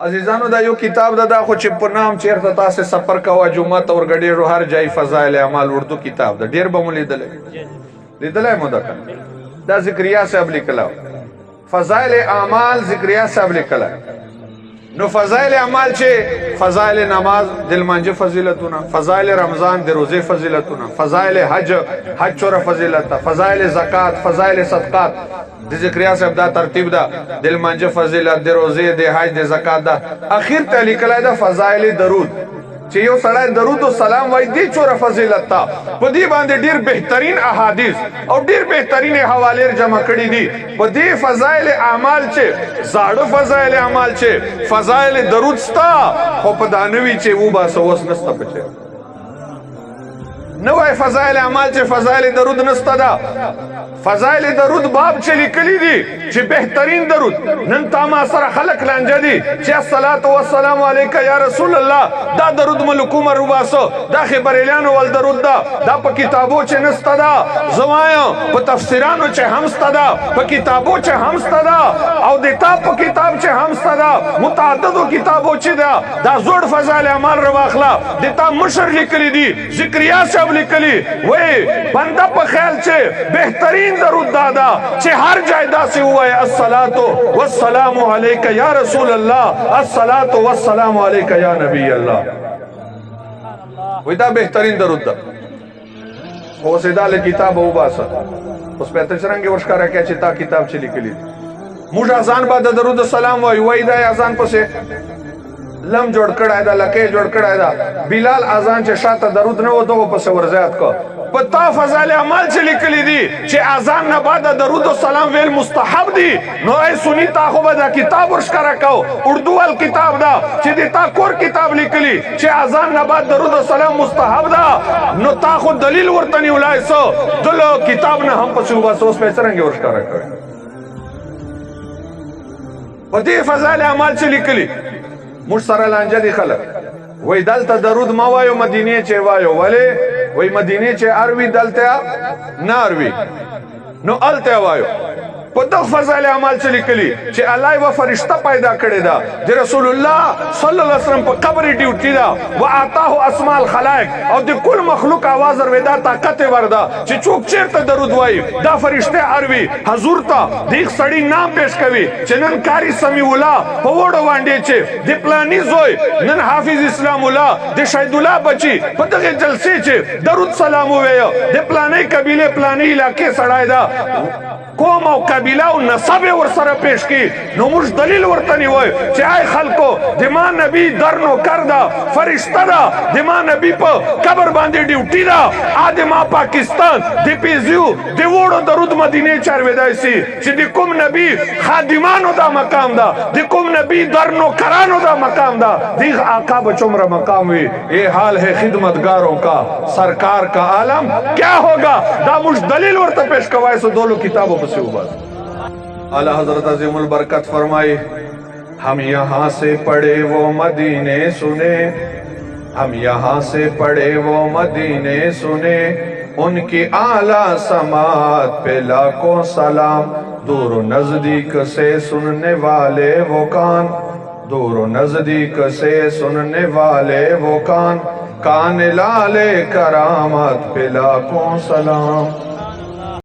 عزیزانو دا یو کتاب دا خو چې په نام چیرته تاسو سفر کوه جمعه ته ورګډېږو هر ځای فضایل اعمال اردو کتاب دا ډېر به مو لیدلی مو ده دا ذکریا صاحب لیکلی فضایل اعمال ذکریا صاحب لیکلی نو فضایل اعمال چې فضایل نماز د لمانځه فضیلتونه فضایل رمضان د روزې فضیلتونه فضایل حج چوره فضیلت فضایل زکات فضایل صدقات د ذکریا صاحب دا ترتیب دا د لمانځه فضیلت د روزې د حج د زکات دا اخر ته لیکلی دا فضایل درود چې یو سړی درود او سلام وایي دې چوره فضیلت تا په دې باندې ډېر بهترین احادیث او ډېر بهترین حوالې جمع کړي دي په دې فضایل اعمال چې زاړه فضایل اعمال چې فضایل درود ستا خو په دا نوي چې وباسه اوس نسته پکې نوی فضایل اعمال چې فضایل درود نسته دا فضایل درود باب چې لیکلی دي چې بهترین درود نن تا ما سره خلق لانجه دي چې الصلاة والسلام علیک یا رسول الله دا درود ملکو مروباسو دا خبریلیانو ول درود دا په کتابو چې نسته دا زوایم په تفسیرانو چې همسته دا په کتابو چې همسته دا او د تا په کتاب چې همسته دا متعددو کتابو چې دا زوړ فضایل اعمال رواخلا د تا مشر لیکلی دي ذکریا صاحب لیکلی وای بنده په خیال چې بهترین درود دادا چې هر ځای داسې وای الصلاة والسلام علیک یا رسول الله الصلاة والسلام علیک یا نبی الله وای دا بهترین درود ده خو سیدا له کتاب وباسه اوس په تشرنګ ورشکاره کې چې تا کتاب چې لیکلی موږ اذان بعد درود السلام وای دا اذان پسې لم جوړ کړای دا لکه جوړ کړای دا بلال اذان چې شاته درود نه وته په سورزات کو پتا فضایل اعمال چې لیکلي دي چې اذان نه بعد درود او سلام ویل مستحب دي نو ای سنی تا خو دا کتاب ورشکاره کو اردو ول کتاب دا چې د تا کور کتاب لیکلي چې اذان نه بعد درود او سلام مستحب دا نو تا خو دلیل ورته نیولای سو دلو کتاب نه هم پسو بس اوس په څنګه ورشکاره کوي په دې فضایل اعمال چې لیکلي موږ سره لانجه دي خلک وای دلته درود ما وایو مدینه چې وایو ولې وای مدینه چې اروي دلته نه اروي نو الته وایو په دغه فضایل اعمال چې لیکلي چې الله و فرشتہ پیدا کړی دا د رسول الله صلی الله علیه وسلم په قبر ډیوټي دا واعطاه اسماء الخلائق او د کل مخلوق आवाज وردا طاقت وردا چې څوک چیرته درود وایي دا فرشتہ اروي حضور ته د سړی نام پیش کوي چې نن کاری سمی الله په وړو باندې چې د پلاني زوی نن حافظ اسلام الله د شهید الله بچي په دغه جلسې چې درود سلام وایي د پلاني قبيله پلاني علاقې سړای دا قوم او قبیله او نسب ور سره پیش کی نو موږ دلیل ورته نیوي چې آی خلکو د ما نبی درنو کردا فرشتہ دا د ما نبی په قبر باندې ډیوټي دا ا د ما پاکستان د پیزیو د وړو درود مدینه چار ودای سي چې د کوم نبی خادمانو دا مقام دا د کوم نبی درنو کرانو دا مقام دا د آقا بچومره مقام وي اے حال ہے خدمتگاروں کا سرکار کا عالم کیا ہوگا دا موږ دلیل ورته پیش کوای سو دولو کتابو اعلی حضرت عظیم البرکت فرمائے ہم یہاں سے پڑھے وہ مدینے سنے ہم یہاں سے پڑھے وہ مدینے سنے ان کی اعلی سماعت پہ لاکھوں سلام دور و نزدیک سے سننے والے وہ کان دور و نزدیک سے سننے والے وہ کان لالے کرامت پہ لاکھوں سلام